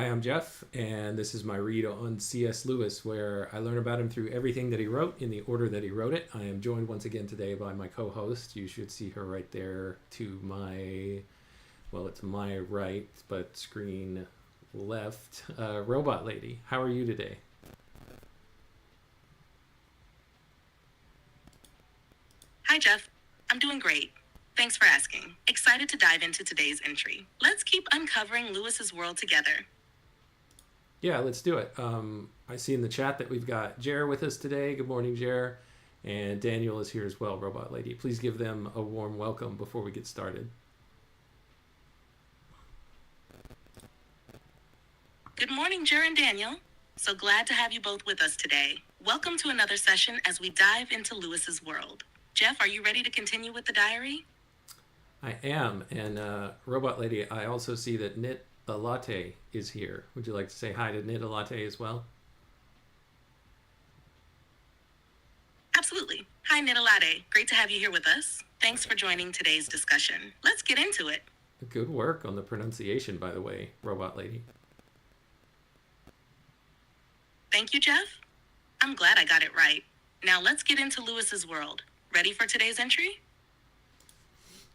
Hi, I'm Jeff, and this is my read on C.S. Lewis, where I learn about him through everything that he wrote in the order that he wrote it. I am joined once again today by my co-host. You should see her right there to my, well, it's my right, but screen left, Robot Lady. How are you today? Hi, Jeff. I'm doing great. Thanks for asking. Excited to dive into today's entry. Let's keep uncovering Lewis's world together. Yeah, let's do it. I see in the chat that we've got Jer with us today. Good morning, Jer. And Daniel is here as well, Robot Lady. Please give them a warm welcome before we get started. Good morning, Jer and Daniel. So glad to have you both with us today. Welcome to another session as we dive into Lewis's world. Jeff, are you ready to continue with the diary? I am. And Robot Lady, I also see that Knit a Latte is here. Would you like to say hi to Knit a Latte as well? Absolutely. Hi, Nidalade. Great to have you here with us. Thanks for joining today's discussion. Let's get into it. Good work on the pronunciation, by the way, Robot Lady. Thank you, Jeff. I'm glad I got it right. Now let's get into Lewis's world. Ready for today's entry?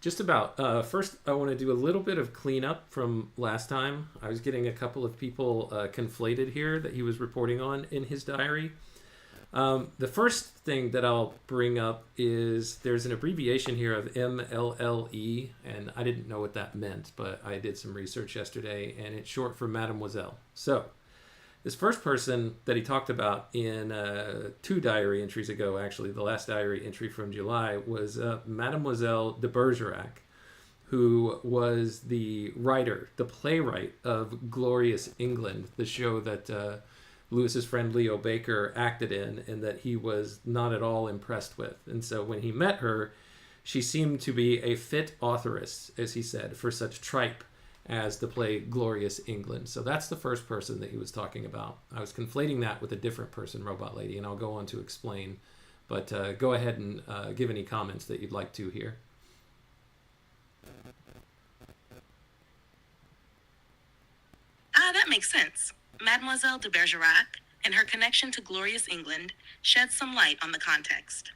Just about. First, I want to do a little bit of cleanup from last time. I was getting a couple of people conflated here that he was reporting on in his diary. The first thing that I'll bring up is there's an abbreviation here of MLLE, and I didn't know what that meant, but I did some research yesterday, and it's short for Mademoiselle. So, this first person that he talked about in two diary entries ago, actually, the last diary entry from July, was Mademoiselle de Bergerac, who was the writer, the playwright of Glorious England, the show that Lewis's friend Leo Baker acted in and that he was not at all impressed with. And so when he met her, she seemed to be a fit authoress, as he said, for such tripe as the play Glorious England. So that's the first person that he was talking about. I was conflating that with a different person, Robot Lady, and I'll go on to explain. But go ahead and give any comments that you'd like to here. That makes sense. Mademoiselle de Bergerac and her connection to Glorious England sheds some light on the context.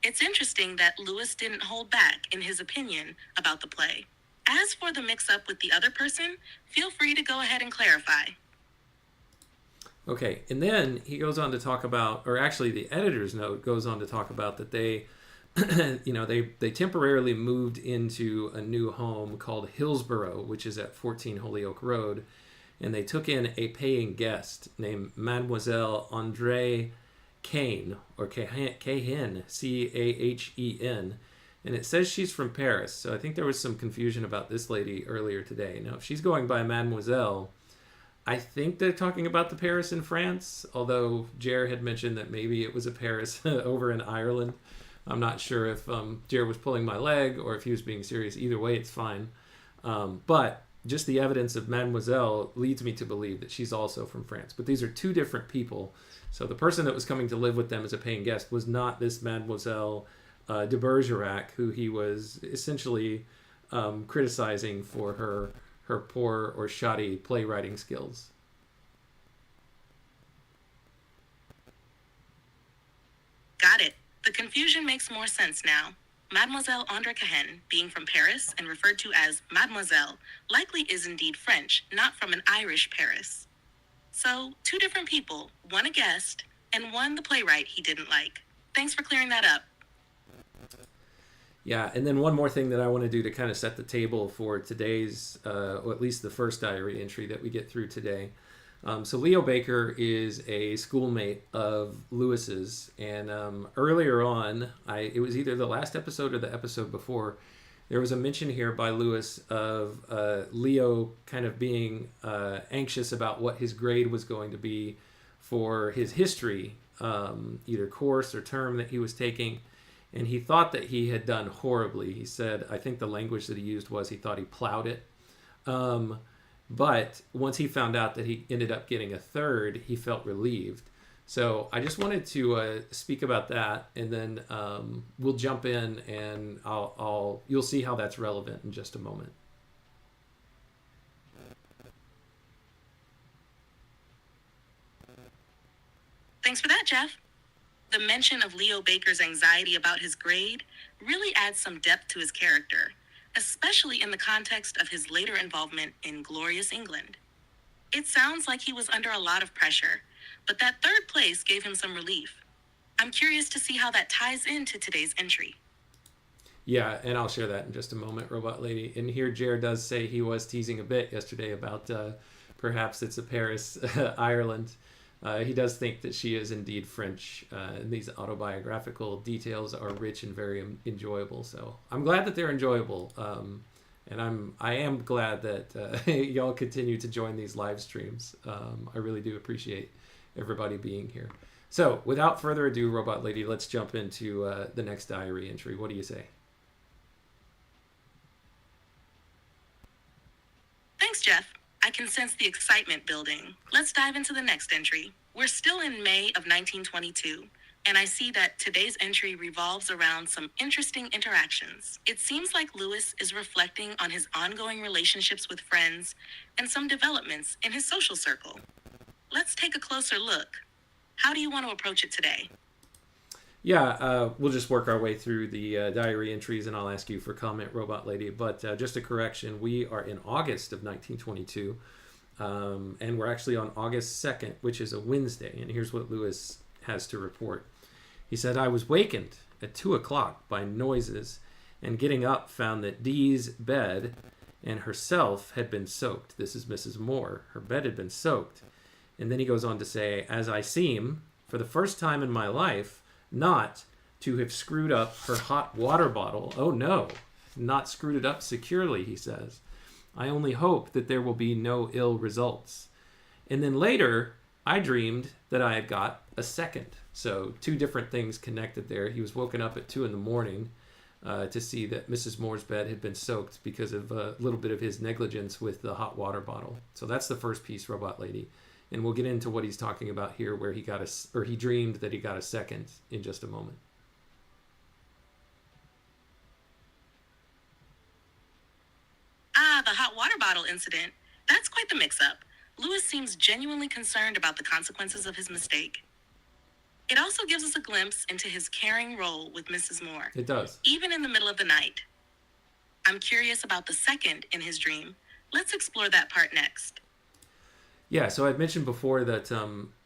It's interesting that Lewis didn't hold back in his opinion about the play. As for the mix-up with the other person, feel free to go ahead and clarify. Okay, and then he goes on to talk about, or actually the editor's note goes on to talk about that they, they temporarily moved into a new home called Hillsborough, which is at 14 Holyoke Road, and they took in a paying guest named Mademoiselle André Cahen, or Cahen, Cahen, and it says she's from Paris, so I think there was some confusion about this lady earlier today. Now, if she's going by Mademoiselle, I think they're talking about the Paris in France, although Jer had mentioned that maybe it was a Paris over in Ireland. I'm not sure if Jer was pulling my leg or if he was being serious. Either way, it's fine. But just the evidence of Mademoiselle leads me to believe that she's also from France. But these are two different people. So the person that was coming to live with them as a paying guest was not this Mademoiselle de Bergerac, who he was essentially criticizing for her poor or shoddy playwriting skills. Got it. The confusion makes more sense now. Mademoiselle André Cahen, being from Paris and referred to as Mademoiselle, likely is indeed French, not from an Irish Paris. So, two different people, one a guest, and one the playwright he didn't like. Thanks for clearing that up. Yeah, and then one more thing that I want to do to kind of set the table for today's, or at least the first diary entry that we get through today. So Leo Baker is a schoolmate of Lewis's, and earlier on, it was either the last episode or the episode before, there was a mention here by Lewis of Leo kind of being anxious about what his grade was going to be for his history, either course or term that he was taking. And he thought that he had done horribly. He said, I think the language that he used was he thought he plowed it. But once he found out that he ended up getting a third, he felt relieved. So I just wanted to speak about that, and then we'll jump in, and you'll see how that's relevant in just a moment. Thanks for that, Jeff. The mention of Leo Baker's anxiety about his grade really adds some depth to his character, especially in the context of his later involvement in Glorious England. It sounds like he was under a lot of pressure, but that third place gave him some relief. I'm curious to see how that ties into today's entry. Yeah, and I'll share that in just a moment, Robot Lady. And here, Jer does say he was teasing a bit yesterday about perhaps it's a Paris, Ireland. He does think that she is indeed French, and these autobiographical details are rich and very enjoyable. So I'm glad that they're enjoyable, and I am glad that y'all continue to join these live streams. I really do appreciate everybody being here. So without further ado, Robot Lady, let's jump into the next diary entry. What do you say? Thanks, Jeff. I can sense the excitement building. Let's dive into the next entry. We're still in May of 1922, and I see that today's entry revolves around some interesting interactions. It seems like Lewis is reflecting on his ongoing relationships with friends and some developments in his social circle. Let's take a closer look. How do you want to approach it today? Yeah, we'll just work our way through the diary entries, and I'll ask you for comment, Robot Lady. But just a correction, we are in August of 1922, and we're actually on August 2nd, which is a Wednesday. And here's what Lewis has to report. He said, I was wakened at 2 o'clock by noises, and getting up found that Dee's bed and herself had been soaked. This is Mrs. Moore. Her bed had been soaked. And then he goes on to say, as I seem, for the first time in my life, not to have screwed up her hot water bottle. Oh no, not screwed it up securely, he says. I only hope that there will be no ill results. And then later, I dreamed that I had got a second. So two different things connected there. He was woken up at 2 a.m. To see that Mrs. Moore's bed had been soaked because of a little bit of his negligence with the hot water bottle. So that's the first piece, Robot Lady. And we'll get into what he's talking about here, where he dreamed that he got a second in just a moment. Ah, the hot water bottle incident. That's quite the mix-up. Lewis seems genuinely concerned about the consequences of his mistake. It also gives us a glimpse into his caring role with Mrs. Moore. It does. Even in the middle of the night. I'm curious about the second in his dream. Let's explore that part next. Yeah, so I'd mentioned before that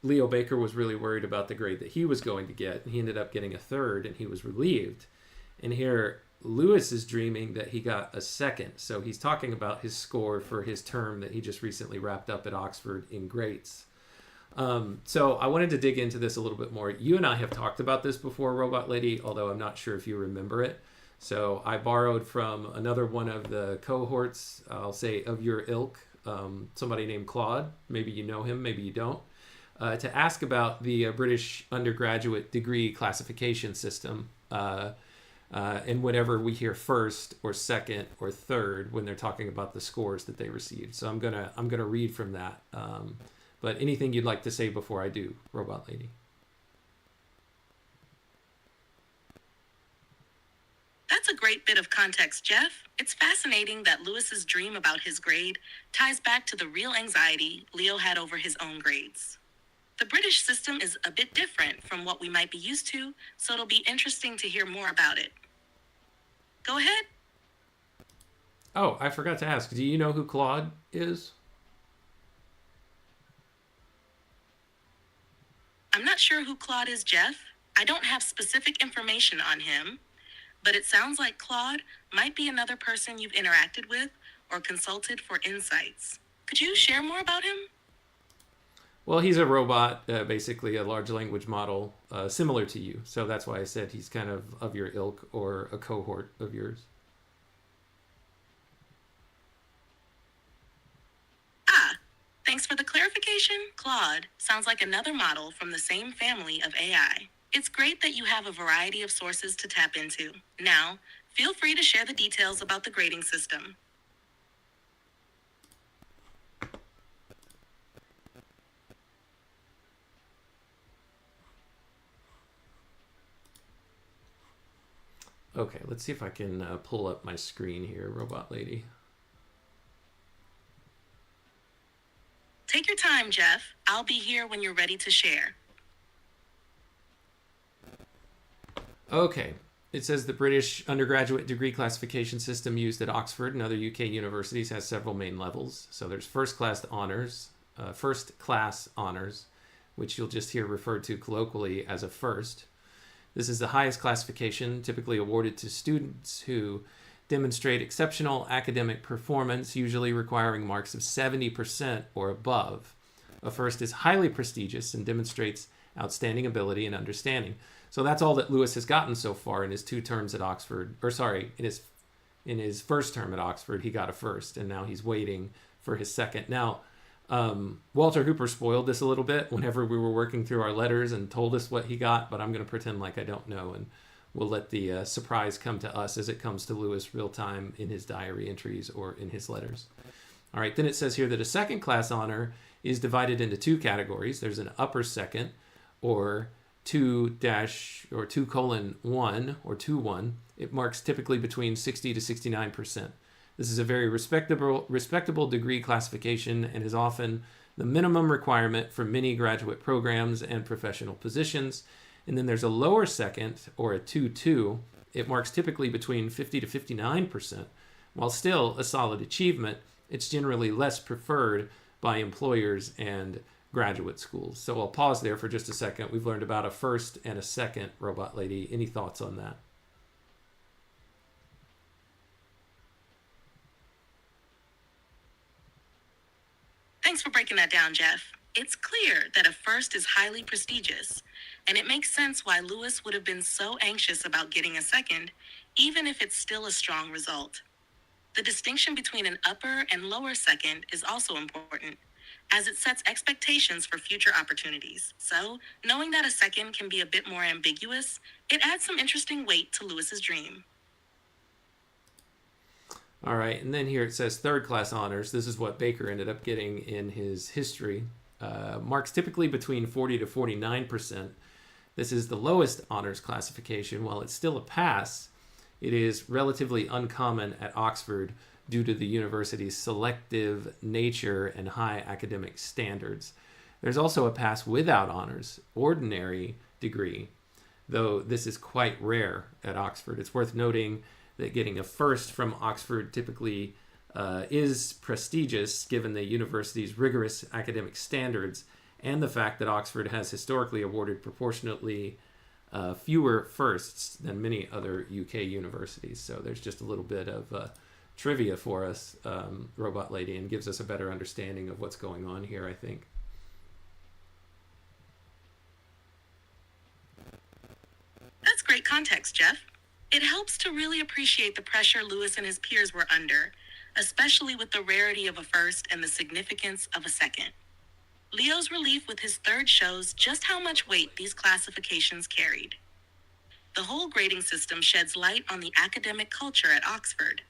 Leo Baker was really worried about the grade that he was going to get, and he ended up getting a third, and he was relieved. And here, Lewis is dreaming that he got a second. So he's talking about his score for his term that he just recently wrapped up at Oxford in Greats. So I wanted to dig into this a little bit more. You and I have talked about this before, Robot Lady, although I'm not sure if you remember it. So I borrowed from another one of the cohorts, I'll say of your ilk, somebody named Claude. Maybe you know him, maybe you don't. To ask about the British undergraduate degree classification system, and whatever we hear first or second or third when they're talking about the scores that they received. So I'm gonna read from that. But anything you'd like to say before I do, Robot Lady? That's a great bit of context, Jeff. It's fascinating that Lewis's dream about his grade ties back to the real anxiety Leo had over his own grades. The British system is a bit different from what we might be used to, so it'll be interesting to hear more about it. Go ahead. Oh, I forgot to ask. Do you know who Claude is? I'm not sure who Claude is, Jeff. I don't have specific information on him, but it sounds like Claude might be another person you've interacted with or consulted for insights. Could you share more about him? Well, he's a robot, basically a large language model, similar to you. So that's why I said he's kind of your ilk or a cohort of yours. Ah, thanks for the clarification. Claude sounds like another model from the same family of AI. It's great that you have a variety of sources to tap into. Now, feel free to share the details about the grading system. Okay, let's see if I can pull up my screen here, Robot Lady. Take your time, Jeff. I'll be here when you're ready to share. Okay. It says the British undergraduate degree classification system used at Oxford and other UK universities has several main levels. So there's first class honors, which you'll just hear referred to colloquially as a first. This is the highest classification typically awarded to students who demonstrate exceptional academic performance, usually requiring marks of 70% or above. A first is highly prestigious and demonstrates outstanding ability and understanding. So that's all that Lewis has gotten so far in his 2 terms at Oxford. In his first term at Oxford, he got a first, and now he's waiting for his second. Now, Walter Hooper spoiled this a little bit whenever we were working through our letters and told us what he got, but I'm going to pretend like I don't know, and we'll let the surprise come to us as it comes to Lewis real time in his diary entries or in his letters. All right, then it says here that a second class honor is divided into 2 categories. There's an upper second, or 2-1 or 2-1. It marks typically between 60 to 69%. This is a very respectable degree classification and is often the minimum requirement for many graduate programs and professional positions. And then there's a lower second, or a 2-2. It marks typically between 50 to 59%. While still a solid achievement, it's generally less preferred by employers and graduate schools. So I'll pause there for just a second. We've learned about a first and a second, Robot Lady. Any thoughts on that? Thanks for breaking that down, Jeff. It's clear that a first is highly prestigious, and it makes sense why Lewis would have been so anxious about getting a second, even if it's still a strong result. The distinction between an upper and lower second is also important, as it sets expectations for future opportunities. So, knowing that a second can be a bit more ambiguous, it adds some interesting weight to Lewis's dream. All right, and then here it says third class honors. This is what Baker ended up getting in his history. Marks typically between 40 to 49%. This is the lowest honors classification. While it's still a pass, it is relatively uncommon at Oxford due to the university's selective nature and high academic standards. There's also a pass without honors, ordinary degree, though this is quite rare at Oxford. It's worth noting that getting a first from Oxford typically is prestigious given the university's rigorous academic standards and the fact that Oxford has historically awarded proportionately fewer firsts than many other UK universities. So there's just a little bit of trivia for us, Robot Lady, and gives us a better understanding of what's going on here, I think. That's great context, Jeff. It helps to really appreciate the pressure Lewis and his peers were under, especially with the rarity of a first and the significance of a second. Leo's relief with his third shows just how much weight these classifications carried. The whole grading system sheds light on the academic culture at Oxford.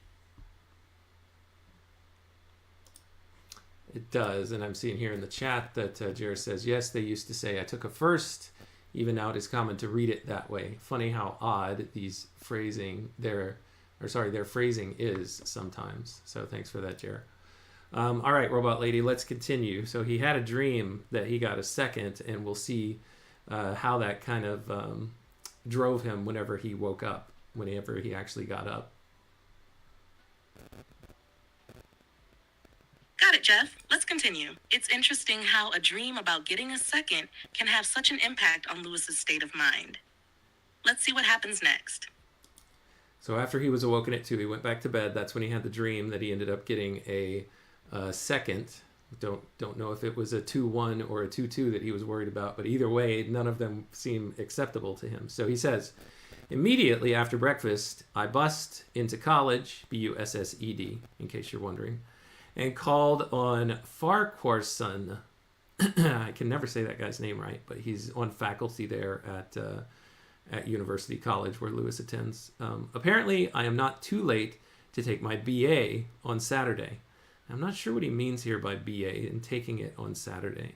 It does, and I'm seeing here in the chat that Jared says, yes, they used to say, I took a first. Even now it is common to read it that way. Funny how odd their phrasing is sometimes. So thanks for that, Jared. All right, Robot Lady, let's continue. So he had a dream that he got a second, and we'll see how that kind of drove him whenever he woke up, whenever he actually got up. Got it, Jeff. Let's continue. It's interesting how a dream about getting a second can have such an impact on Lewis's state of mind. Let's see what happens next. So after he was awoken at 2, he went back to bed. That's when he had the dream that he ended up getting a second. Don't know if it was a 2-1 or a 2-2 that he was worried about, but either way, none of them seem acceptable to him. So he says, immediately after breakfast, I bussed into college, B-U-S-S-E-D, in case you're wondering, and called on Farquharson. I can never say that guy's name right, but he's on faculty there at University College where Lewis attends. Apparently, I am not too late to take my BA on Saturday. I'm not sure what he means here by BA and taking it on Saturday.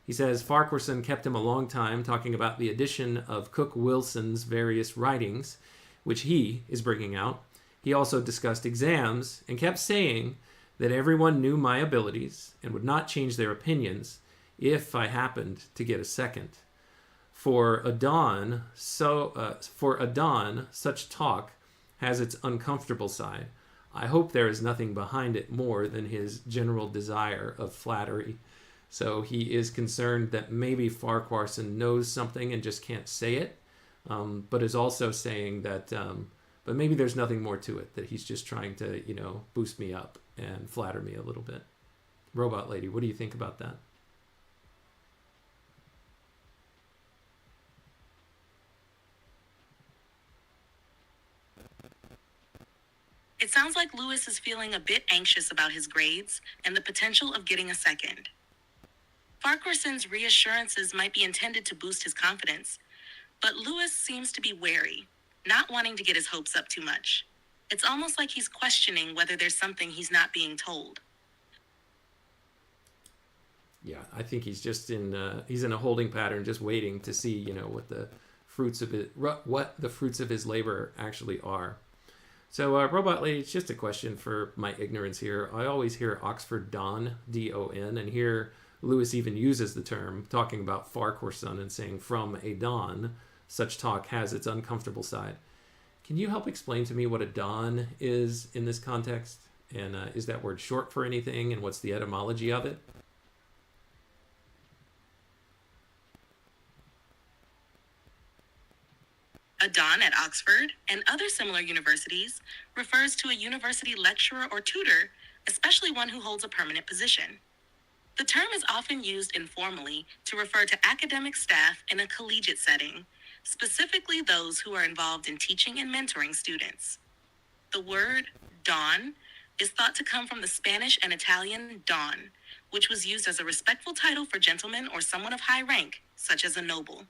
He says Farquharson kept him a long time talking about the edition of Cook Wilson's various writings, which he is bringing out. He also discussed exams and kept saying that everyone knew my abilities and would not change their opinions if I happened to get a second. For Adon, such talk has its uncomfortable side. I hope there is nothing behind it more than his general desire of flattery. So he is concerned that maybe Farquharson knows something and just can't say it, but is also saying that, but maybe there's nothing more to it, that he's just trying to, boost me up and flatter me a little bit. Robot Lady, what do you think about that? It sounds like Lewis is feeling a bit anxious about his grades and the potential of getting a second. Farquharson's reassurances might be intended to boost his confidence, but Lewis seems to be wary, not wanting to get his hopes up too much. It's almost like he's questioning whether there's something he's not being told. Yeah, I think he's just in a holding pattern, just waiting to see, what the fruits of his labor actually are. So, Robot Lady, it's just a question for my ignorance here. I always hear Oxford Don, D-O-N, and here Lewis even uses the term, talking about Farquharson and saying, from a Don, such talk has its uncomfortable side. Can you help explain to me what a Don is in this context? And is that word short for anything? And what's the etymology of it? A Don at Oxford and other similar universities refers to a university lecturer or tutor, especially one who holds a permanent position. The term is often used informally to refer to academic staff in a collegiate setting, specifically those who are involved in teaching and mentoring students. The word don is thought to come from the Spanish and Italian don, which was used as a respectful title for gentlemen or someone of high rank, such as a noble.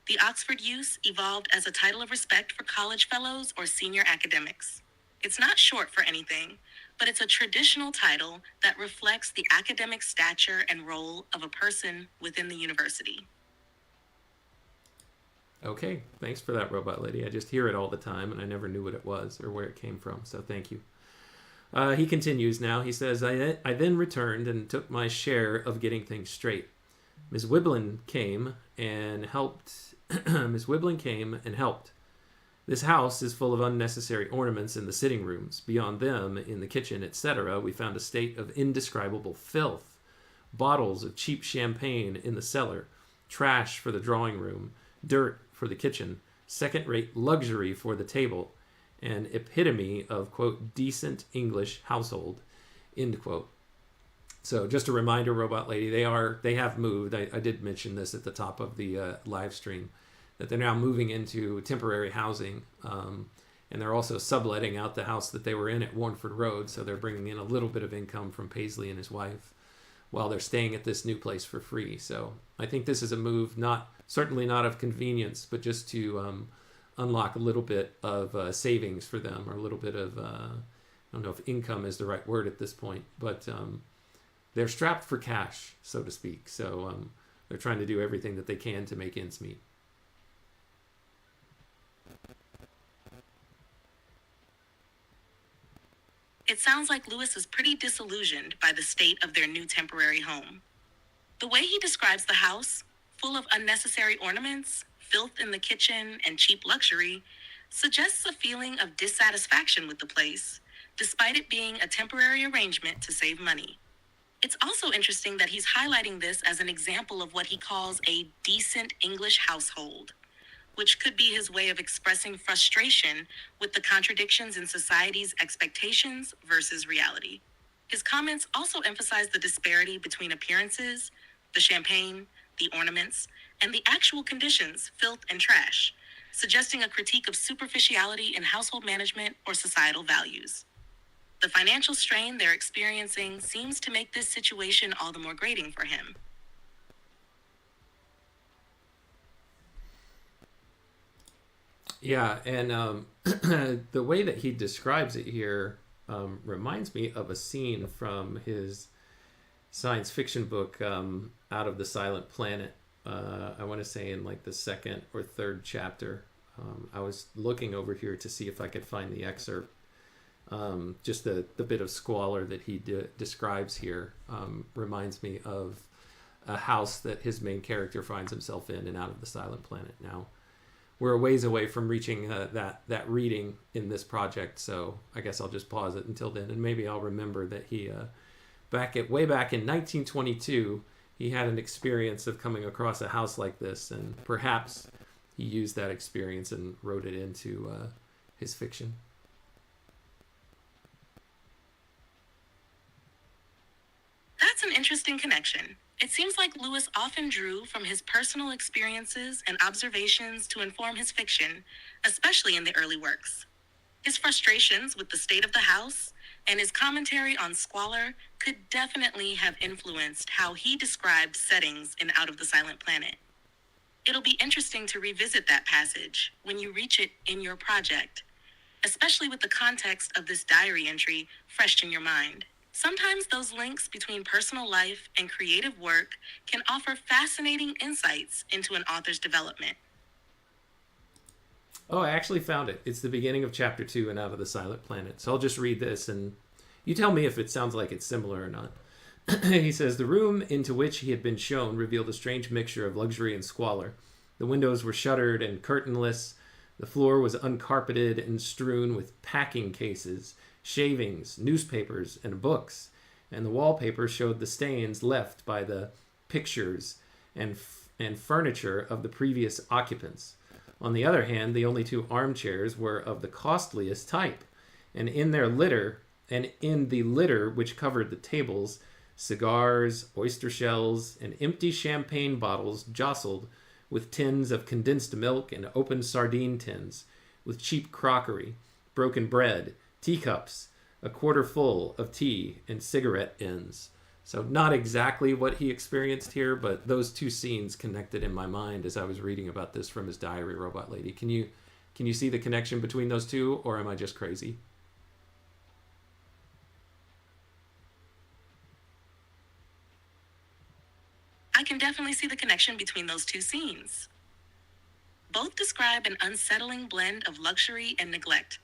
The Oxford use evolved as a title of respect for college fellows or senior academics. It's not short for anything, but it's a traditional title that reflects the academic stature and role of a person within the university. Okay, thanks for that, Robot Lady. I just hear it all the time, and I never knew what it was or where it came from, so thank you. He continues now. He says, I then returned and took my share of getting things straight. Miss Wiblin came and helped. This house is full of unnecessary ornaments in the sitting rooms. Beyond them, in the kitchen, etc., we found a state of indescribable filth. Bottles of cheap champagne in the cellar, trash for the drawing room, dirt for the kitchen, second-rate luxury for the table, an epitome of, quote, decent English household, end quote. So just a reminder, Robot Lady, they have moved. I did mention this at the top of the live stream, that they're now moving into temporary housing, and they're also subletting out the house that they were in at Warnford Road, so they're bringing in a little bit of income from Paisley and his wife while they're staying at this new place for free. So I think this is a move, certainly not of convenience, but just to unlock a little bit of savings for them, or a little bit of, I don't know if income is the right word at this point, but they're strapped for cash, so to speak. So they're trying to do everything that they can to make ends meet. It sounds like Lewis is pretty disillusioned by the state of their new temporary home. The way he describes the house, full of unnecessary ornaments, filth in the kitchen, and cheap luxury, suggests a feeling of dissatisfaction with the place, despite it being a temporary arrangement to save money. It's also interesting that he's highlighting this as an example of what he calls a decent English household, which could be his way of expressing frustration with the contradictions in society's expectations versus reality. His comments also emphasize the disparity between appearances, the champagne, the ornaments, and the actual conditions, filth and trash, suggesting a critique of superficiality in household management or societal values. The financial strain they're experiencing seems to make this situation all the more grating for him. Yeah, and the way that he describes it here reminds me of a scene from his science fiction book, Out of the Silent Planet. I want to say in like the second or third chapter. I was looking over here to see if I could find the excerpt. Just the bit of squalor that he describes here reminds me of a house that his main character finds himself in Out of the Silent Planet. Now, we're a ways away from reaching that reading in this project, so I guess I'll just pause it until then, and maybe I'll remember that he, way back in 1922, he had an experience of coming across a house like this, and perhaps he used that experience and wrote it into his fiction. That's an interesting connection. It seems like Lewis often drew from his personal experiences and observations to inform his fiction, especially in the early works. His frustrations with the state of the house and his commentary on squalor could definitely have influenced how he described settings in Out of the Silent Planet. It'll be interesting to revisit that passage when you reach it in your project, especially with the context of this diary entry fresh in your mind. Sometimes those links between personal life and creative work can offer fascinating insights into an author's development. Oh, I actually found it. It's the beginning of chapter 2 in Out of the Silent Planet. So I'll just read this and you tell me if it sounds like it's similar or not. He says, the room into which he had been shown revealed a strange mixture of luxury and squalor. The windows were shuttered and curtainless. The floor was uncarpeted and strewn with packing cases, shavings, newspapers, and books, and the wallpaper showed the stains left by the pictures and furniture of the previous occupants. On the other hand, the only 2 armchairs were of the costliest type, and in the litter which covered the tables, cigars, oyster shells, and empty champagne bottles jostled with tins of condensed milk and open sardine tins, with cheap crockery, broken bread, teacups, a quarter full of tea, and cigarette ends. So not exactly what he experienced here, but those 2 scenes connected in my mind as I was reading about this from his diary, Robot Lady. Can you see the connection between those 2, or am I just crazy? I can definitely see the connection between those 2 scenes. Both describe an unsettling blend of luxury and neglect,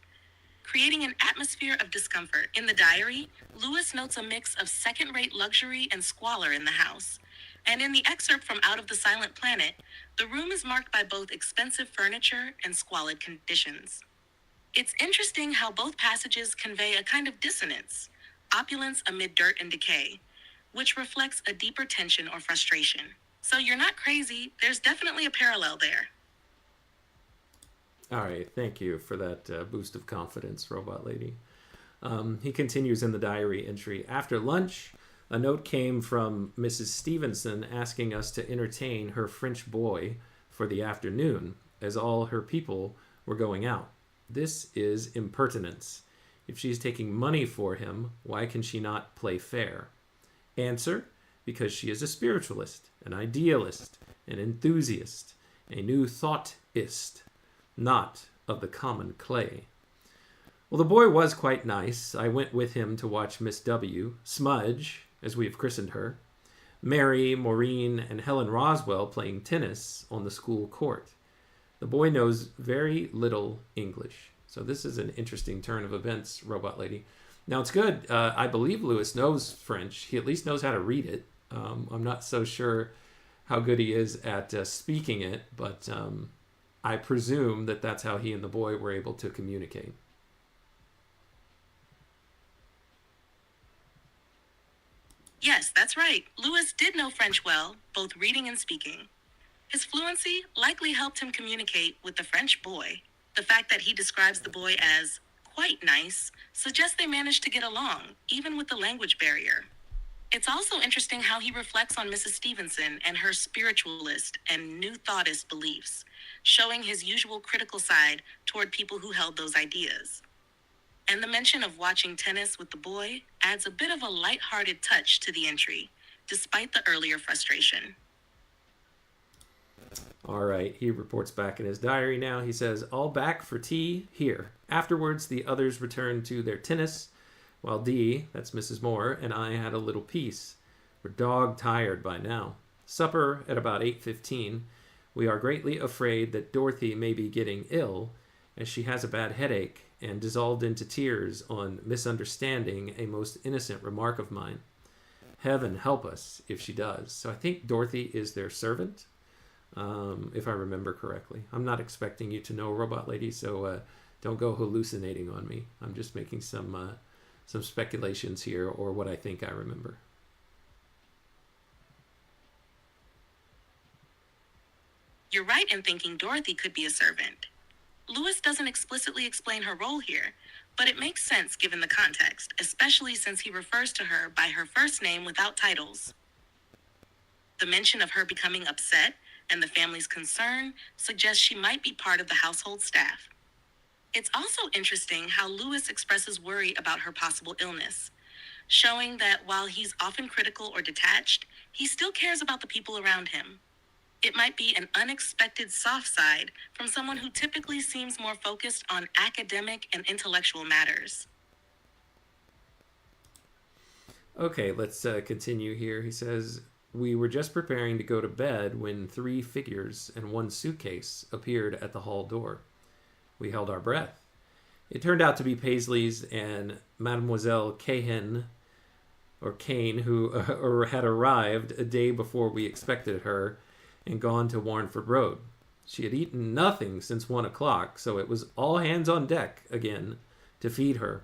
creating an atmosphere of discomfort. In the diary, Lewis notes a mix of second-rate luxury and squalor in the house. And in the excerpt from Out of the Silent Planet, the room is marked by both expensive furniture and squalid conditions. It's interesting how both passages convey a kind of dissonance, opulence amid dirt and decay, which reflects a deeper tension or frustration. So you're not crazy. There's definitely a parallel there. All right, thank you for that boost of confidence, Robot Lady. He continues in the diary entry. After lunch, a note came from Mrs. Stevenson asking us to entertain her French boy for the afternoon, as all her people were going out. This is impertinence. If she's taking money for him, why can she not play fair? Answer, because she is a spiritualist, an idealist, an enthusiast, a new thoughtist, not of the common clay. Well, the boy was quite nice. I went with him to watch Miss W., Smudge, as we have christened her, Mary, Maureen, and Helen Roswell playing tennis on the school court. The boy knows very little English. So this is an interesting turn of events, Robot Lady. Now, it's good. I believe Lewis knows French. He at least knows how to read it. I'm not so sure how good he is at speaking it, but I presume that that's how he and the boy were able to communicate. Yes, that's right. Lewis did know French well, both reading and speaking. His fluency likely helped him communicate with the French boy. The fact that he describes the boy as quite nice suggests they managed to get along, even with the language barrier. It's also interesting how he reflects on Mrs. Stevenson and her spiritualist and new thoughtist beliefs, showing his usual critical side toward people who held those ideas. And the mention of watching tennis with the boy adds a bit of a lighthearted touch to the entry, despite the earlier frustration. All right, he reports back in his diary now. He says, all back for tea here. Afterwards, the others returned to their tennis, while Dee, that's Mrs. Moore, and I had a little peace. We're dog-tired by now. Supper at about 8:15. We are greatly afraid that Dorothy may be getting ill, as she has a bad headache, and dissolved into tears on misunderstanding a most innocent remark of mine. Heaven help us if she does. So I think Dorothy is their servant, if I remember correctly. I'm not expecting you to know, Robot Lady, so don't go hallucinating on me. I'm just making some speculations here, or what I think I remember. You're right in thinking Dorothy could be a servant. Lewis doesn't explicitly explain her role here, but it makes sense given the context, especially since he refers to her by her first name without titles. The mention of her becoming upset and the family's concern suggests she might be part of the household staff. It's also interesting how Lewis expresses worry about her possible illness, showing that while he's often critical or detached, he still cares about the people around him. It might be an unexpected soft side from someone who typically seems more focused on academic and intellectual matters. Okay, let's continue here. He says, we were just preparing to go to bed when 3 figures and 1 suitcase appeared at the hall door. We held our breath. It turned out to be Paisley's and Mademoiselle Cahen, or Kane, who had arrived a day before we expected her and gone to Warnford Road. She had eaten nothing since 1 o'clock, so it was all hands on deck again to feed her.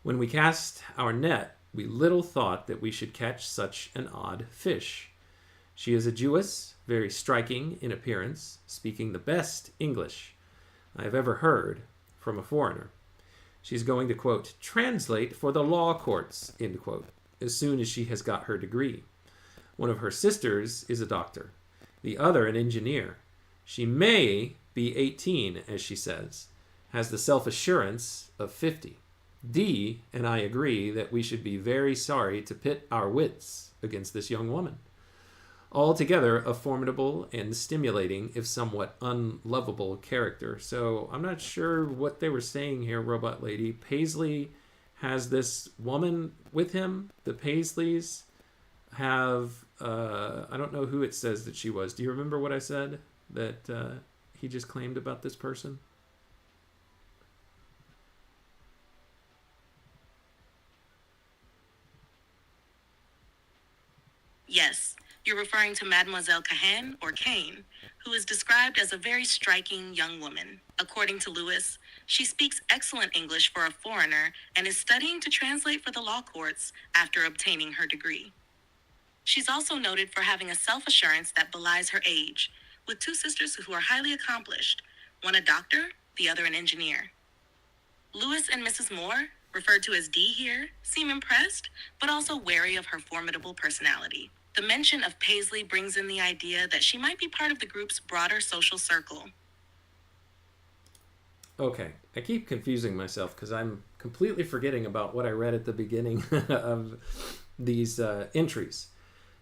When we cast our net, we little thought that we should catch such an odd fish. She is a Jewess, very striking in appearance, speaking the best English I have ever heard from a foreigner. She's going to, quote, translate for the law courts, end quote, as soon as she has got her degree. One of her sisters is a doctor, the other an engineer. She may be 18, as she says, has the self-assurance of 50. D and I agree that we should be very sorry to pit our wits against this young woman. Altogether, a formidable and stimulating, if somewhat unlovable character. So I'm not sure what they were saying here, Robot Lady. Paisley has this woman with him. The Paisleys have, I don't know who it says that she was. Do you remember what I said that he just claimed about this person? Yes, you're referring to Mademoiselle Cahen, or Kane, who is described as a very striking young woman. According to Lewis, she speaks excellent English for a foreigner and is studying to translate for the law courts after obtaining her degree. She's also noted for having a self-assurance that belies her age, with 2 sisters who are highly accomplished, one a doctor, the other an engineer. Lewis and Mrs. Moore, referred to as D here, seem impressed, but also wary of her formidable personality. The mention of Paisley brings in the idea that she might be part of the group's broader social circle. Okay, I keep confusing myself because I'm completely forgetting about what I read at the beginning of these entries.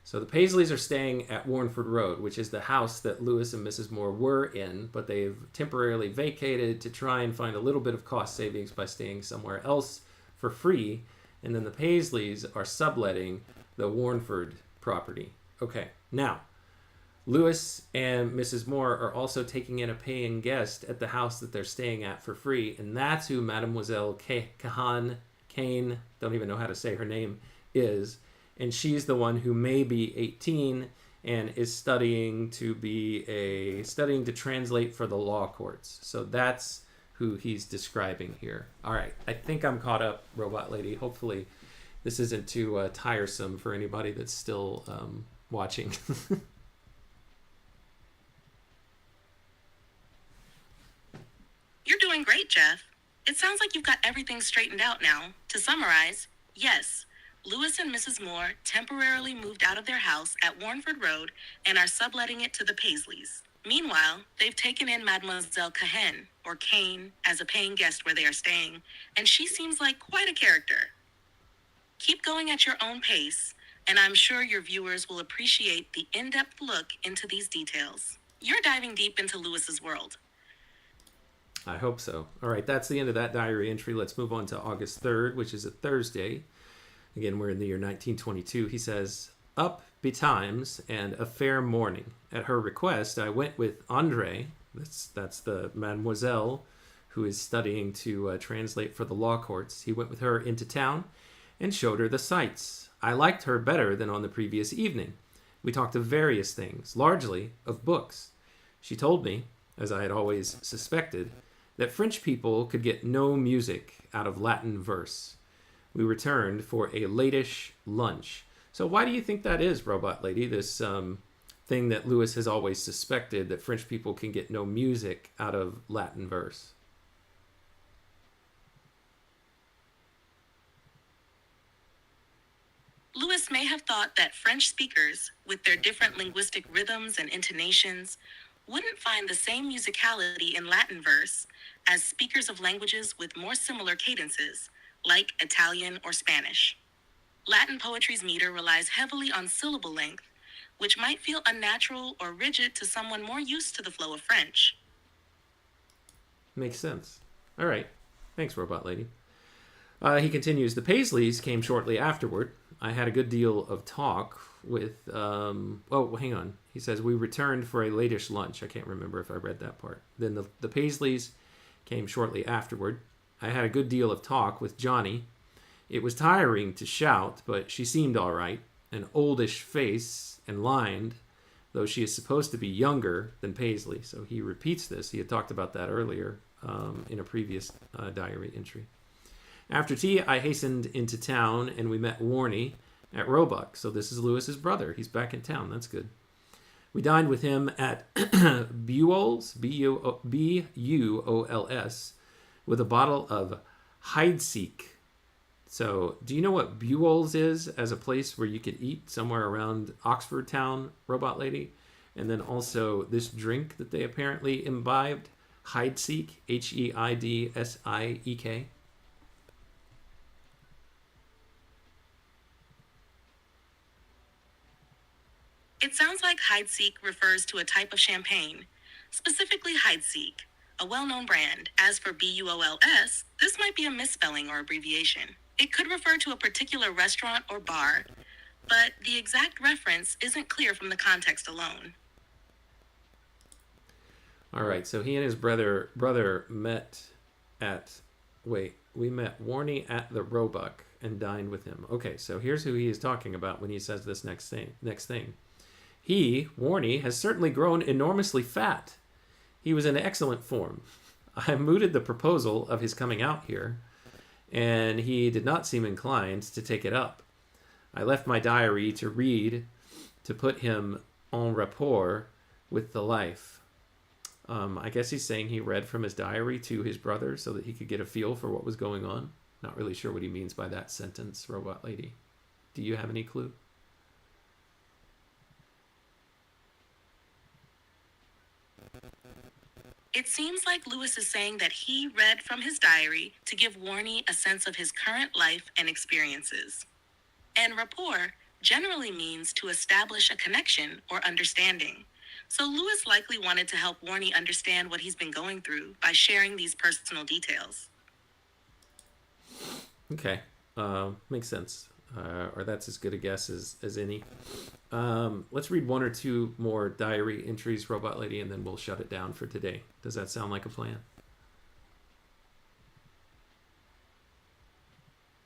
So the Paisleys are staying at Warnford Road, which is the house that Lewis and Mrs. Moore were in, but they've temporarily vacated to try and find a little bit of cost savings by staying somewhere else for free. And then the Paisleys are subletting the Warnford property. Okay, now, Lewis and Mrs. Moore are also taking in a paying guest at the house that they're staying at for free, and that's who Mademoiselle Kane, don't even know how to say her name, is. And she's the one who may be 18 and is studying to translate for the law courts. So that's who he's describing here. All right, I think I'm caught up, Robot Lady. Hopefully this isn't too tiresome for anybody that's still watching. You're doing great, Jeff. It sounds like you've got everything straightened out now. To summarize, yes, Lewis and Mrs. Moore temporarily moved out of their house at Warnford Road and are subletting it to the Paisleys. Meanwhile, they've taken in Mademoiselle Cahen, or Kane, as a paying guest where they are staying, and she seems like quite a character. Keep going at your own pace, and I'm sure your viewers will appreciate the in-depth look into these details. You're diving deep into Lewis's world. I hope so. All right, that's the end of that diary entry. Let's move on to August 3rd, which is a Thursday. Again, we're in the year 1922. He says, up betimes and a fair morning. At her request, I went with Andre, that's the mademoiselle who is studying to translate for the law courts. He went with her into town and showed her the sights. I liked her better than on the previous evening. We talked of various things, largely of books. She told me, as I had always suspected, that French people could get no music out of Latin verse. We returned for a late-ish lunch. So why do you think that is, Robot Lady, this thing that Lewis has always suspected, that French people can get no music out of Latin verse? Lewis may have thought that French speakers, with their different linguistic rhythms and intonations, wouldn't find the same musicality in Latin verse as speakers of languages with more similar cadences, like Italian or Spanish. Latin poetry's meter relies heavily on syllable length, which might feel unnatural or rigid to someone more used to the flow of French. Makes sense. All right. Thanks, Robot Lady. He continues, the Paisleys came shortly afterward. I had a good deal of talk with... hang on. He says, we returned for a latish lunch. I can't remember if I read that part. Then the Paisleys came shortly afterward. I had a good deal of talk with Johnny. It was tiring to shout, but she seemed all right. An oldish face and lined, though she is supposed to be younger than Paisley. So he repeats this. He had talked about that earlier in a previous diary entry. After tea, I hastened into town, and we met Warney at Roebuck. So this is Lewis's brother. He's back in town. That's good. We dined with him at Buol's, B-U-O-L-S, with a bottle of Heidsieck. So do you know what Buol's is as a place where you could eat somewhere around Oxford town, Robot Lady? And then also this drink that they apparently imbibed, Heidsieck, H-E-I-D-S-I-E-K. It sounds like Heidsieck refers to a type of champagne, specifically Heidsieck, a well-known brand. As for B-U-O-L-S, this might be a misspelling or abbreviation. It could refer to a particular restaurant or bar, but the exact reference isn't clear from the context alone. All right, so he and his brother met at... we met Warney at the Roebuck and dined with him. Okay, so here's who he is talking about when he says this next thing. He, Warney, has certainly grown enormously fat. He was in excellent form. I mooted the proposal of his coming out here, and he did not seem inclined to take it up. I left my diary to read, to put him en rapport with the life. I guess he's saying he read from his diary to his brother so that he could get a feel for what was going on. Not really sure what he means by that sentence, Robot Lady. Do you have any clue? It seems like Lewis is saying that he read from his diary to give Warney a sense of his current life and experiences. And rapport generally means to establish a connection or understanding. So Lewis likely wanted to help Warney understand what he's been going through by sharing these personal details. Okay, makes sense. Or that's as good a guess as any. Let's read one or two more diary entries, Robot Lady, and then we'll shut it down for today. Does that sound like a plan?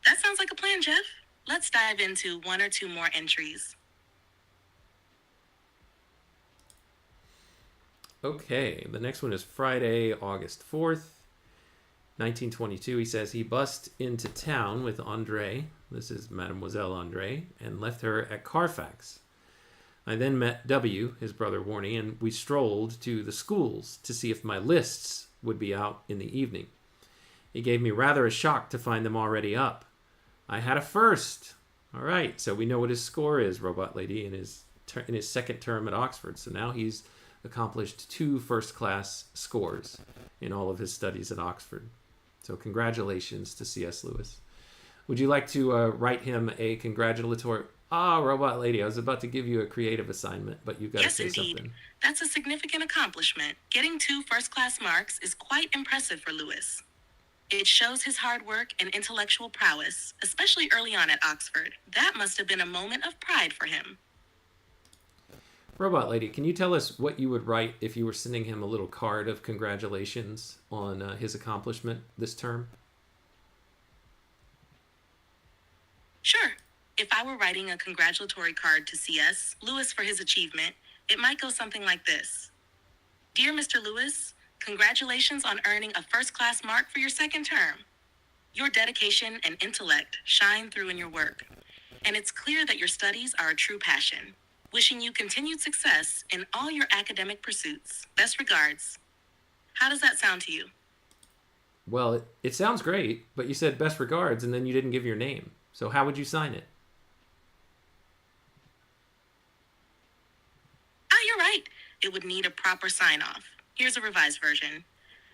That sounds like a plan, Jeff. Let's dive into one or two more entries. Okay, the next one is Friday, August 4th, 1922. He says he bussed into town with Andre. This is Mademoiselle Andre, and left her at Carfax. I then met W, his brother Warney, and we strolled to the schools to see if my lists would be out in the evening. It gave me rather a shock to find them already up. I had a first. All right, so we know what his score is, Robot Lady, in his second term at Oxford. So now he's accomplished 2 first-class scores in all of his studies at Oxford. So congratulations to C.S. Lewis. Would you like to write him a congratulatory... Robot Lady, I was about to give you a creative assignment, but you've got to say something. Yes, indeed. That's a significant accomplishment. Getting 2 first-class marks is quite impressive for Lewis. It shows his hard work and intellectual prowess, especially early on at Oxford. That must have been a moment of pride for him. Robot Lady, can you tell us what you would write if you were sending him a little card of congratulations on his accomplishment this term? Sure. If I were writing a congratulatory card to CS Lewis for his achievement, it might go something like this. Dear Mr. Lewis, congratulations on earning a first-class mark for your second term. Your dedication and intellect shine through in your work, and it's clear that your studies are a true passion. Wishing you continued success in all your academic pursuits. Best regards. How does that sound to you? Well, it sounds great, but you said best regards and then you didn't give your name. So how would you sign it? You're right. It would need a proper sign-off. Here's a revised version.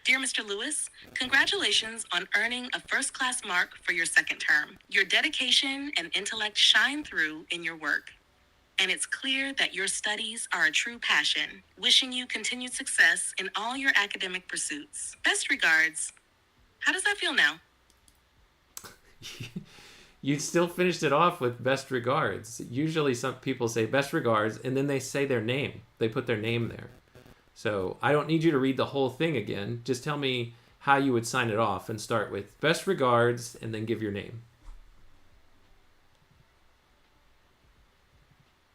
Dear Mr. Lewis, congratulations on earning a first-class mark for your second term. Your dedication and intellect shine through in your work, and it's clear that your studies are a true passion. Wishing you continued success in all your academic pursuits. Best regards. How does that feel now? You still finished it off with best regards. Usually some people say best regards and then they say their name. They put their name there. So I don't need you to read the whole thing again. Just tell me how you would sign it off and start with best regards and then give your name.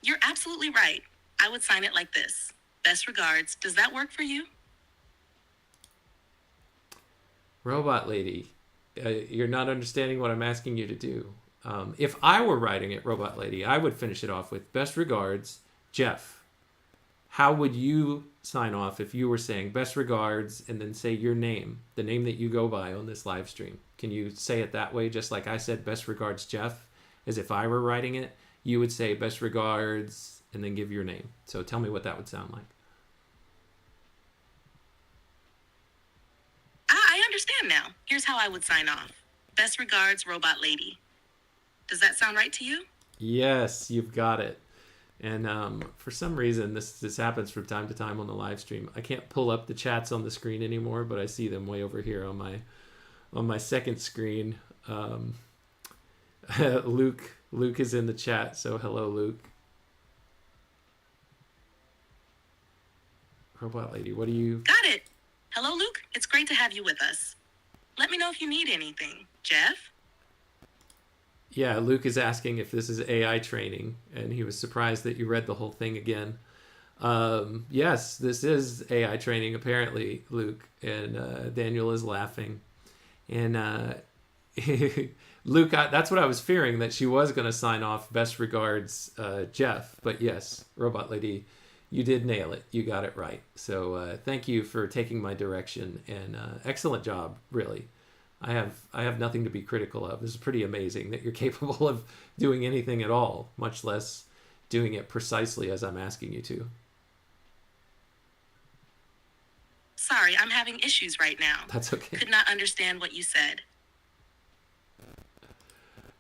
You're absolutely right. I would sign it like this. Best regards. Does that work for you? Robot lady, you're not understanding what I'm asking you to do. If I were writing it, Robot lady, I would finish it off with best regards, Jeff. How would you sign off if you were saying best regards and then say your name, the name that you go by on this live stream? Can you say it that way, just like I said best regards, Jeff? As if I were writing it, you would say best regards and then give your name. So tell me what that would sound like. I understand now. Here's how I would sign off. Best regards, Robot Lady. Does that sound right to you? Yes, you've got it. And for some reason, this happens from time to time on the live stream. I can't pull up the chats on the screen anymore, but I see them way over here on my second screen. Luke is in the chat, so hello, Luke. Robot lady, what do you... Got it. Hello, Luke. It's great to have you with us. Let me know if you need anything. Jeff? Yeah, Luke is asking if this is AI training, and he was surprised that you read the whole thing again. Yes, this is AI training, apparently, Luke, and Daniel is laughing. And Luke, that's what I was fearing, that she was going to sign off best regards, Jeff. But yes, Robot Lady, you did nail it. You got it right. So thank you for taking my direction, and excellent job, really. I have nothing to be critical of. This is pretty amazing that you're capable of doing anything at all, much less doing it precisely as I'm asking you to. Sorry, I'm having issues right now. That's okay. Could not understand what you said.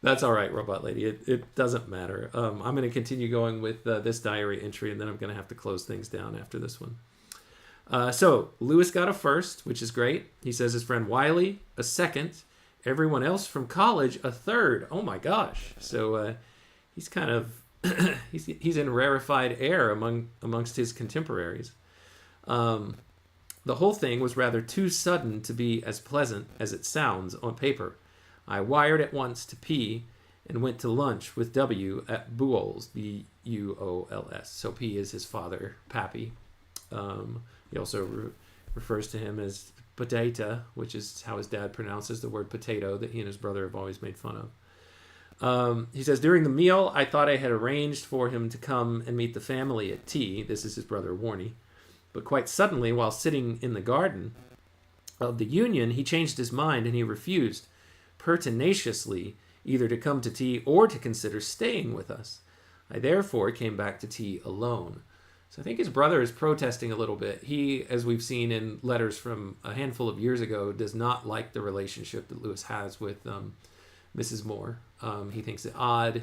That's all right, Robot Lady. It doesn't matter. I'm going to continue going with this diary entry, and then I'm going to have to close things down after this one. So Lewis got a first, which is great. He says his friend Wiley a second, everyone else from college a third. Oh my gosh! So he's kind of he's in rarefied air amongst his contemporaries. The whole thing was rather too sudden to be as pleasant as it sounds on paper. I wired at once to P and went to lunch with W at Buol's, Buols. So P is his father, Pappy. He also refers to him as potato, which is how his dad pronounces the word potato that he and his brother have always made fun of. He says, during the meal, I thought I had arranged for him to come and meet the family at tea. This is his brother, Warnie. But quite suddenly, while sitting in the garden of the Union, he changed his mind and he refused pertinaciously either to come to tea or to consider staying with us. I therefore came back to tea alone. So I think his brother is protesting a little bit. He, as we've seen in letters from a handful of years ago, does not like the relationship that Lewis has with Mrs. Moore. He thinks it odd.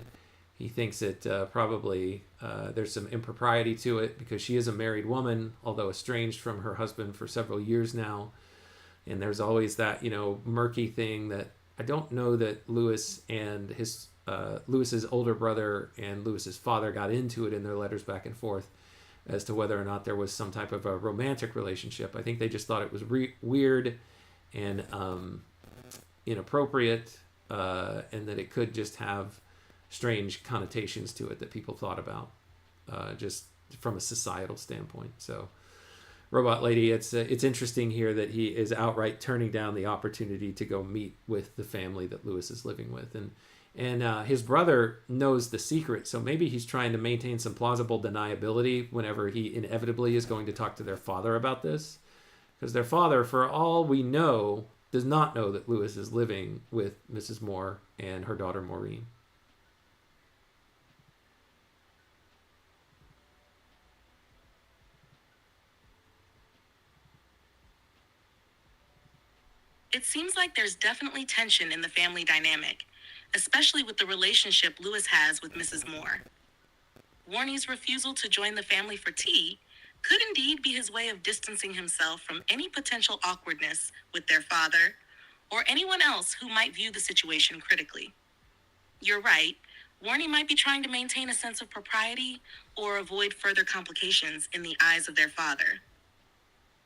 He thinks it probably there's some impropriety to it because she is a married woman, although estranged from her husband for several years now. And there's always that, murky thing that I don't know that Lewis and his Lewis's older brother and Lewis's father got into it in their letters back and forth as to whether or not there was some type of a romantic relationship. I think they just thought it was weird and inappropriate, and that it could just have strange connotations to it that people thought about, just from a societal standpoint. So, Robot Lady, it's interesting here that he is outright turning down the opportunity to go meet with the family that Lewis is living with, and his brother knows the secret, so maybe he's trying to maintain some plausible deniability whenever he inevitably is going to talk to their father about this, because their father, for all we know, does not know that Lewis is living with Mrs. Moore and her daughter Maureen. It seems like there's definitely tension in the family dynamic, especially with the relationship Lewis has with Mrs. Moore. Warney's refusal to join the family for tea could indeed be his way of distancing himself from any potential awkwardness with their father or anyone else who might view the situation critically. You're right, Warney might be trying to maintain a sense of propriety or avoid further complications in the eyes of their father.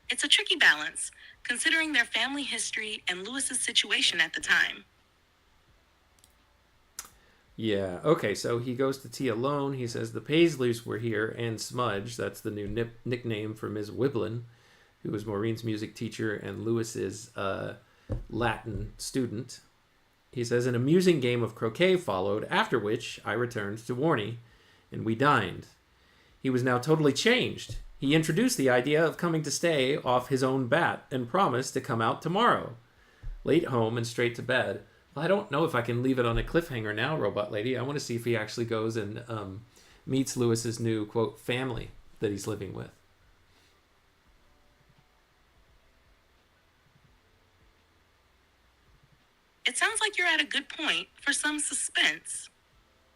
It's a tricky balance, considering their family history and Lewis's situation at the time. Yeah, okay, so he goes to tea alone. He says the Paisleys were here, and Smudge, that's the new nickname for Ms. Wiblin, who was Maureen's music teacher and Lewis's Latin student. He says an amusing game of croquet followed, after which I returned to Warney, and we dined. He was now totally changed. He introduced the idea of coming to stay off his own bat and promised to come out tomorrow. Late home and straight to bed. Well, I don't know if I can leave it on a cliffhanger now, Robot Lady. I want to see if he actually goes and meets Lewis's new, quote, family that he's living with. It sounds like you're at a good point for some suspense.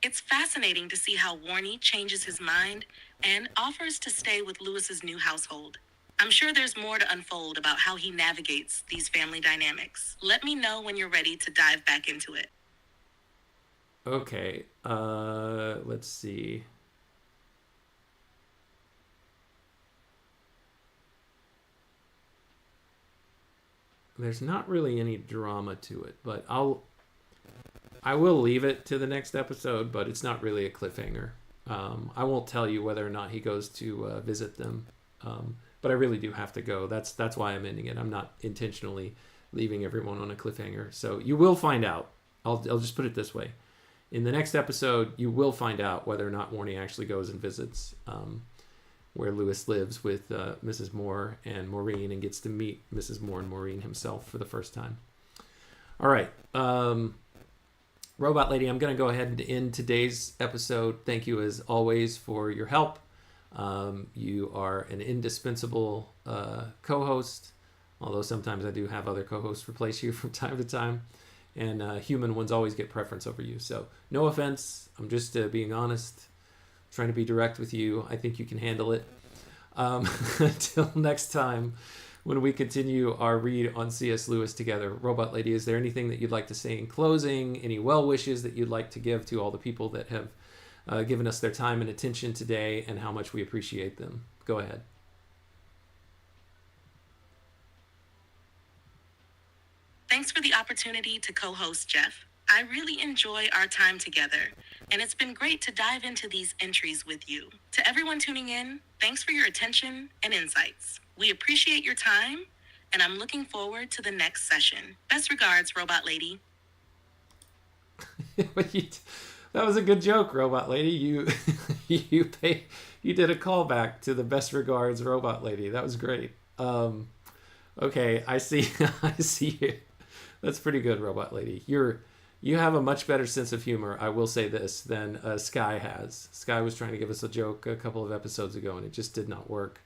It's fascinating to see how Warney changes his mind and offers to stay with Lewis's new household. I'm sure there's more to unfold about how he navigates these family dynamics. Let me know when you're ready to dive back into it. Okay, let's see. There's not really any drama to it, but I will leave it to the next episode, but it's not really a cliffhanger. I won't tell you whether or not he goes to visit them, but I really do have to go. That's why I'm ending it. I'm not intentionally leaving everyone on a cliffhanger. So you will find out. I'll just put it this way. In the next episode, you will find out whether or not Warney actually goes and visits where Lewis lives with Mrs. Moore and Maureen and gets to meet Mrs. Moore and Maureen himself for the first time. All right. Robot Lady, I'm going to go ahead and end today's episode. Thank you, as always, for your help. You are an indispensable co-host, although sometimes I do have other co-hosts replace you from time to time, and human ones always get preference over you. So no offense. I'm just being honest, trying to be direct with you. I think you can handle it. Until next time, when we continue our read on C.S. Lewis together. Robot Lady, is there anything that you'd like to say in closing? Any well wishes that you'd like to give to all the people that have given us their time and attention today, and how much we appreciate them? Go ahead. Thanks for the opportunity to co-host, Jeff. I really enjoy our time together, and it's been great to dive into these entries with you. To everyone tuning in, thanks for your attention and insights. We appreciate your time, and I'm looking forward to the next session. Best regards, Robot Lady. That was a good joke, Robot Lady. You did a callback to the best regards, Robot Lady. That was great. Okay, I see it. That's pretty good, Robot Lady. You have a much better sense of humor, I will say this, than Sky has. Sky was trying to give us a joke a couple of episodes ago, and it just did not work.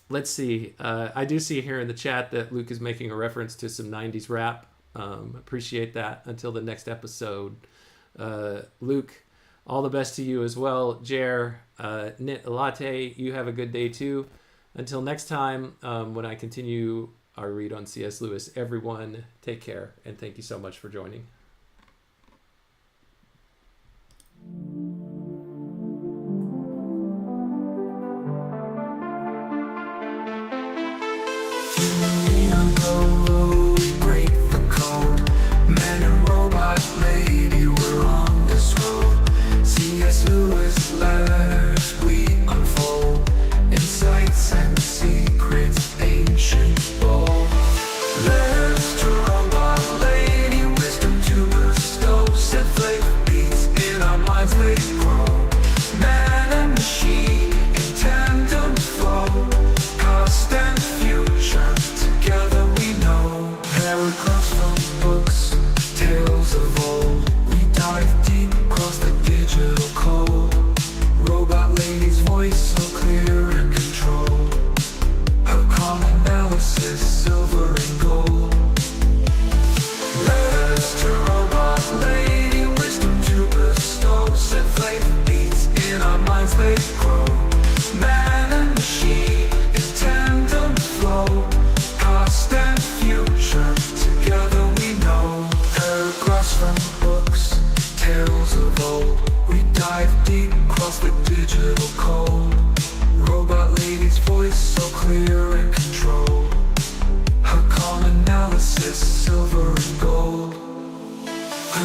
Let's see. I do see here in the chat that Luke is making a reference to some 90s rap. Appreciate that. Until the next episode. Luke, all the best to you as well. Jer, Knit Latte, you have a good day too. Until next time, when I continue our read on C.S. Lewis, everyone take care, and thank you so much for joining. Break the code. Man and robot lady, we're on.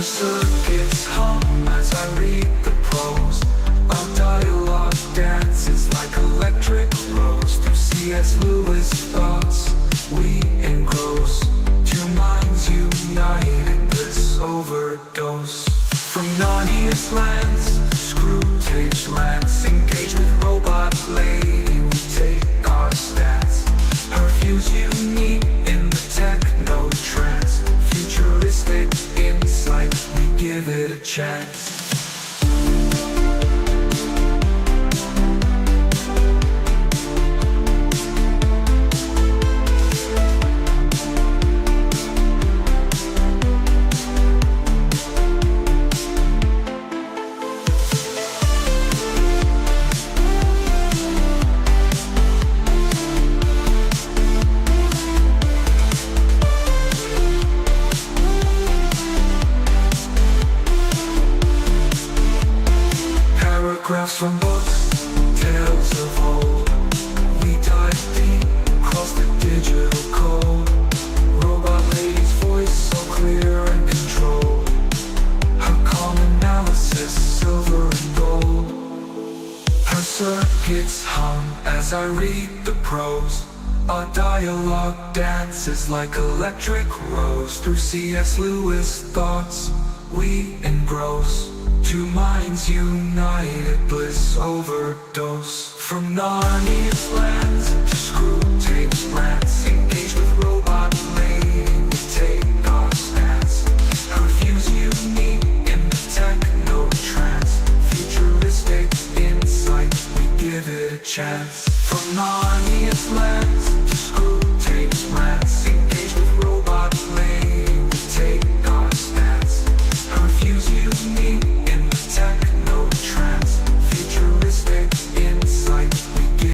Her circuits hum as I read the prose. Our dialogue dances like electric rose. Through C.S. Lewis thoughts we engross. Two minds united, bliss overdose. From Narnia's lands, Screwtape lands, engage with robot lady, we take our stance. Her views unique in the techno trance. Futuristic insight, we give it a chance. Paragraphs from books, tales of old. We dive deep across the digital code. Robot lady's voice so clear and controlled. Her calm analysis, silver and gold. Her circuits hum as I read the prose. Our dialogue dances like electric rose. Through C.S. Lewis thoughts we engross. Two minds united, bliss overdose. From Narnia's lands to Screwtape's lands, engage with robot lady, we take our stance. Her views unique in the techno trance. Futuristic insight, we give it a chance. From Narnia's lands